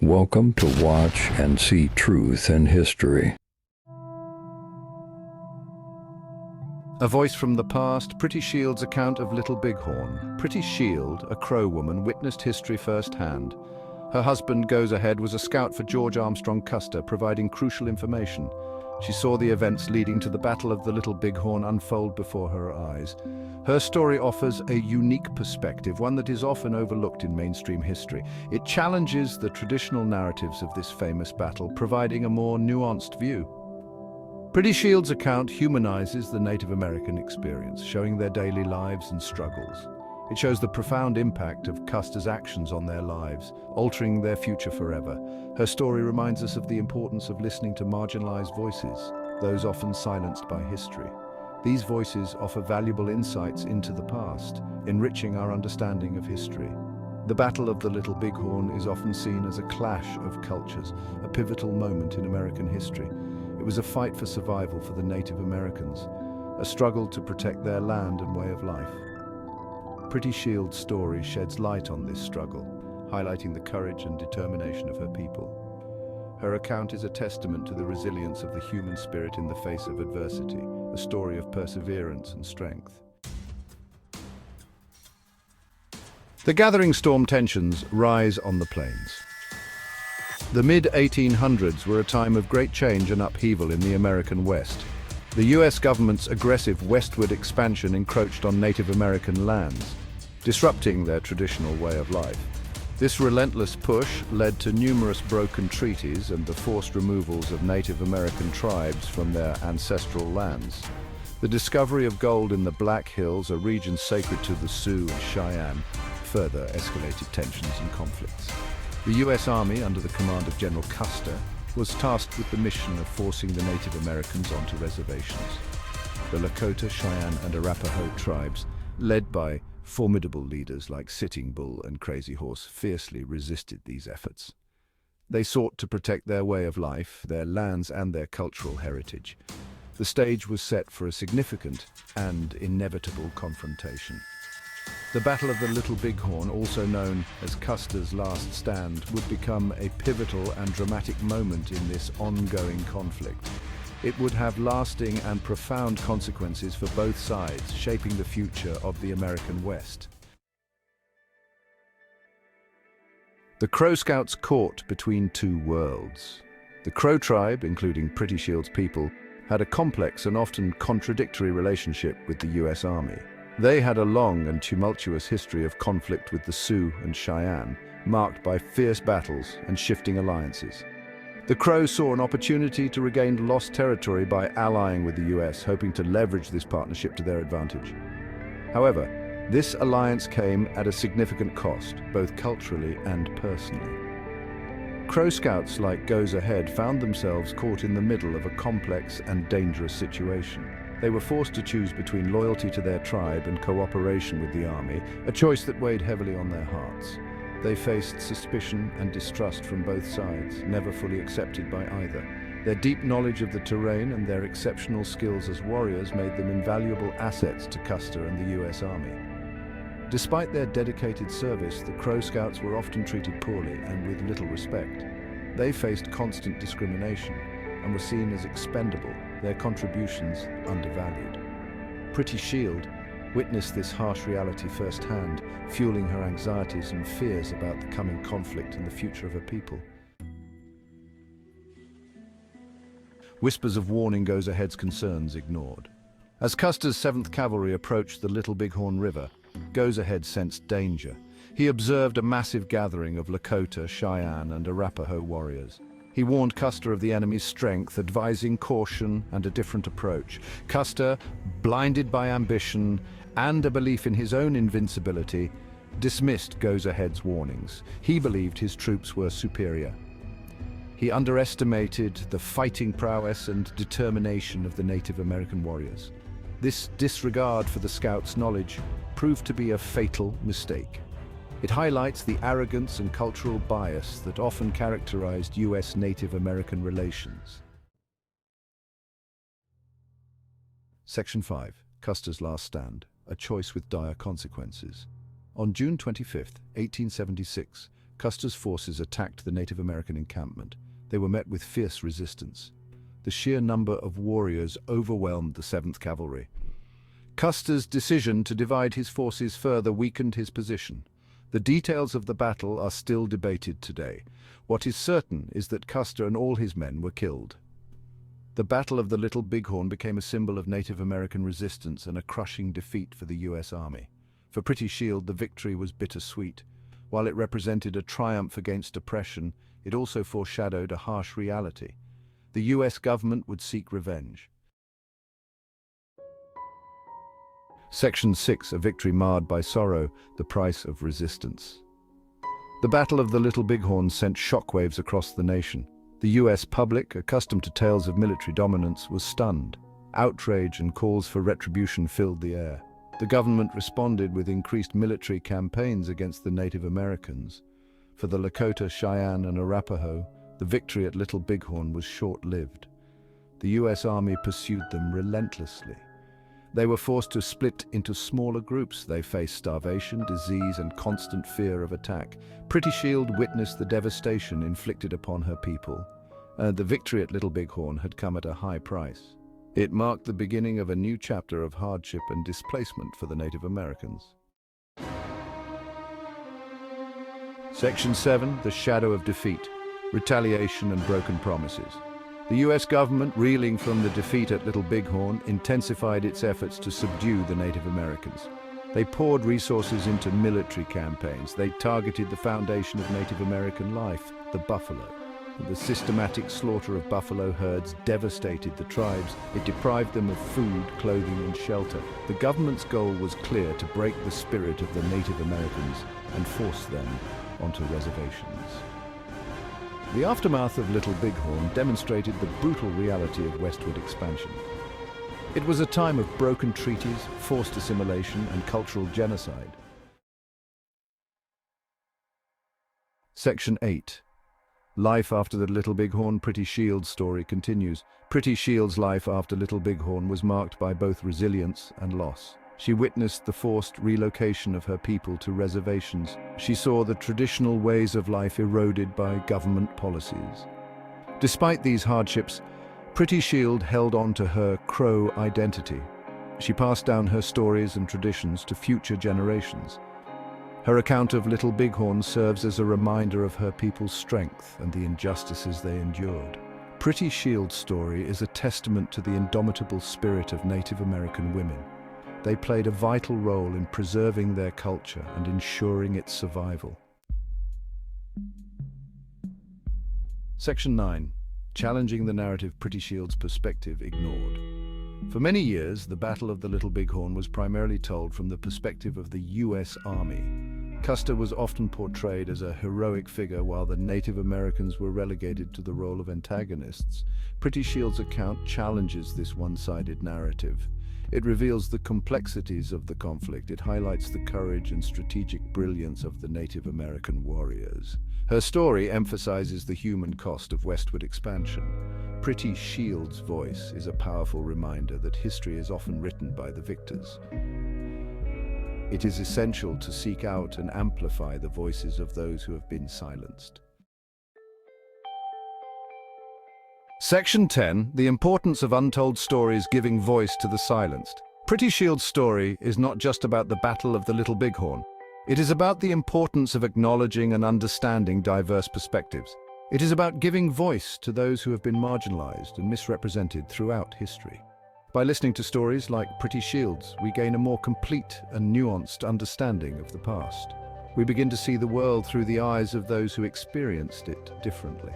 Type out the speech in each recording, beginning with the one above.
Welcome to Watch and See Truth in History. A voice from the past, Pretty Shield's account of Little Bighorn. Pretty Shield, a Crow woman, witnessed history firsthand. Her husband, Goes Ahead, was a scout for George Armstrong Custer, providing crucial information. She saw the events leading to the Battle of the Little Bighorn unfold before her eyes. Her story offers a unique perspective, one that is often overlooked in mainstream history. It challenges the traditional narratives of this famous battle, providing a more nuanced view. Pretty Shield's account humanizes the Native American experience, showing their daily lives and struggles. It shows the profound impact of Custer's actions on their lives, altering their future forever. Her story reminds us of the importance of listening to marginalized voices, those often silenced by history. These voices offer valuable insights into the past, enriching our understanding of history. The Battle of the Little Bighorn is often seen as a clash of cultures, a pivotal moment in American history. It was a fight for survival for the Native Americans, a struggle to protect their land and way of life. Pretty Shield's story sheds light on this struggle, highlighting the courage and determination of her people. Her account is a testament to the resilience of the human spirit in the face of adversity, a story of perseverance and strength. The gathering storm tensions rise on the plains. The mid-1800s were a time of great change and upheaval in the American West. The U.S. government's aggressive westward expansion encroached on Native American lands, disrupting their traditional way of life. This relentless push led to numerous broken treaties and the forced removals of Native American tribes from their ancestral lands. The discovery of gold in the Black Hills, a region sacred to the Sioux and Cheyenne, further escalated tensions and conflicts. The U.S. Army, under the command of General Custer, was tasked with the mission of forcing the Native Americans onto reservations. The Lakota, Cheyenne, and Arapaho tribes, led by formidable leaders like Sitting Bull and Crazy Horse, fiercely resisted these efforts. They sought to protect their way of life, their lands, and their cultural heritage. The stage was set for a significant and inevitable confrontation. The Battle of the Little Bighorn, also known as Custer's Last Stand, would become a pivotal and dramatic moment in this ongoing conflict. It would have lasting and profound consequences for both sides, shaping the future of the American West. The Crow Scouts caught between two worlds. The Crow tribe, including Pretty Shield's people, had a complex and often contradictory relationship with the U.S. Army. They had a long and tumultuous history of conflict with the Sioux and Cheyenne, marked by fierce battles and shifting alliances. The Crows saw an opportunity to regain lost territory by allying with the U.S., hoping to leverage this partnership to their advantage. However, this alliance came at a significant cost, both culturally and personally. Crow Scouts like Goes Ahead found themselves caught in the middle of a complex and dangerous situation. They were forced to choose between loyalty to their tribe and cooperation with the army, a choice that weighed heavily on their hearts. They faced suspicion and distrust from both sides, never fully accepted by either. Their deep knowledge of the terrain and their exceptional skills as warriors made them invaluable assets to Custer and the U.S. Army. Despite their dedicated service, the Crow Scouts were often treated poorly and with little respect. They faced constant discrimination and were seen as expendable, their contributions undervalued. Pretty Shield witnessed this harsh reality firsthand, fueling her anxieties and fears about the coming conflict and the future of her people. Whispers of warning Goes Ahead's concerns ignored. As Custer's 7th Cavalry approached the Little Bighorn River, Goes Ahead sensed danger. He observed a massive gathering of Lakota, Cheyenne, and Arapaho warriors. He warned Custer of the enemy's strength, advising caution and a different approach. Custer, blinded by ambition and a belief in his own invincibility, dismissed Goes Ahead's warnings. He believed his troops were superior. He underestimated the fighting prowess and determination of the Native American warriors. This disregard for the scouts' knowledge proved to be a fatal mistake. It highlights the arrogance and cultural bias that often characterized U.S. Native American relations. Section 5. Custer's Last Stand, a choice with dire consequences. On June 25, 1876, Custer's forces attacked the Native American encampment. They were met with fierce resistance. The sheer number of warriors overwhelmed the 7th Cavalry. Custer's decision to divide his forces further weakened his position. The details of the battle are still debated today. What is certain is that Custer and all his men were killed. The Battle of the Little Bighorn became a symbol of Native American resistance and a crushing defeat for the U.S. Army. For Pretty Shield, the victory was bittersweet. While it represented a triumph against oppression, it also foreshadowed a harsh reality. The U.S. government would seek revenge. Section 6, a victory marred by sorrow, the price of resistance. The Battle of the Little Bighorn sent shockwaves across the nation. The U.S. public, accustomed to tales of military dominance, was stunned. Outrage and calls for retribution filled the air. The government responded with increased military campaigns against the Native Americans. For the Lakota, Cheyenne, and Arapaho, the victory at Little Bighorn was short-lived. The U.S. Army pursued them relentlessly. They were forced to split into smaller groups. They faced starvation, disease, and constant fear of attack. Pretty Shield witnessed the devastation inflicted upon her people. The victory at Little Bighorn had come at a high price. It marked the beginning of a new chapter of hardship and displacement for the Native Americans. Section 7, the shadow of defeat, retaliation and broken promises. The U.S. government, reeling from the defeat at Little Bighorn, intensified its efforts to subdue the Native Americans. They poured resources into military campaigns. They targeted the foundation of Native American life, the buffalo. The systematic slaughter of buffalo herds devastated the tribes. It deprived them of food, clothing, and shelter. The government's goal was clear: to break the spirit of the Native Americans and force them onto reservations. The aftermath of Little Bighorn demonstrated the brutal reality of westward expansion. It was a time of broken treaties, forced assimilation, and cultural genocide. Section 8. Life after the Little Bighorn. Pretty Shield's story continues. Pretty Shield's life after Little Bighorn was marked by both resilience and loss. She witnessed the forced relocation of her people to reservations. She saw the traditional ways of life eroded by government policies. Despite these hardships, Pretty Shield held on to her Crow identity. She passed down her stories and traditions to future generations. Her account of Little Bighorn serves as a reminder of her people's strength and the injustices they endured. Pretty Shield's story is a testament to the indomitable spirit of Native American women. They played a vital role in preserving their culture and ensuring its survival. Section 9. Challenging the narrative. Pretty Shield's perspective ignored. For many years, the Battle of the Little Bighorn was primarily told from the perspective of the U.S. Army. Custer was often portrayed as a heroic figure, while the Native Americans were relegated to the role of antagonists. Pretty Shield's account challenges this one-sided narrative. It reveals the complexities of the conflict. It highlights the courage and strategic brilliance of the Native American warriors. Her story emphasizes the human cost of westward expansion. Pretty Shield's voice is a powerful reminder that history is often written by the victors. It is essential to seek out and amplify the voices of those who have been silenced. Section 10. The importance of untold stories giving voice to the silenced. Pretty Shield's story is not just about the Battle of the Little Bighorn. It is about the importance of acknowledging and understanding diverse perspectives. It is about giving voice to those who have been marginalized and misrepresented throughout history. By listening to stories like Pretty Shield's, we gain a more complete and nuanced understanding of the past. We begin to see the world through the eyes of those who experienced it differently.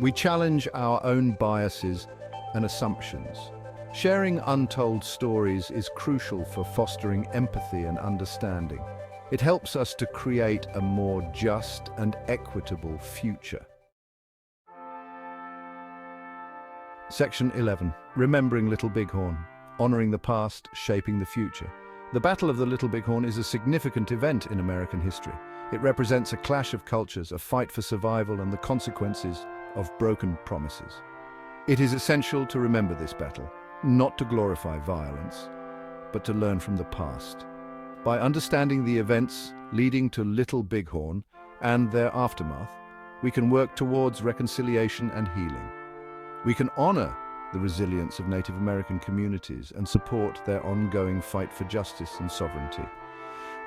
We challenge our own biases and assumptions. Sharing untold stories is crucial for fostering empathy and understanding. It helps us to create a more just and equitable future. Section 11. Remembering Little Bighorn. Honoring the past, shaping the future. The Battle of the Little Bighorn is a significant event in American history. It represents a clash of cultures, a fight for survival, and the consequences of broken promises. It is essential to remember this battle, not to glorify violence, but to learn from the past. By understanding the events leading to Little Bighorn, and their aftermath, we can work towards reconciliation and healing. We can honor the resilience of Native American communities and support their ongoing fight for justice and sovereignty.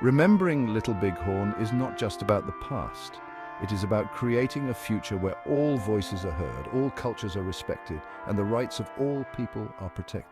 Remembering Little Bighorn is not just about the past. It is about creating a future where all voices are heard, all cultures are respected, and the rights of all people are protected.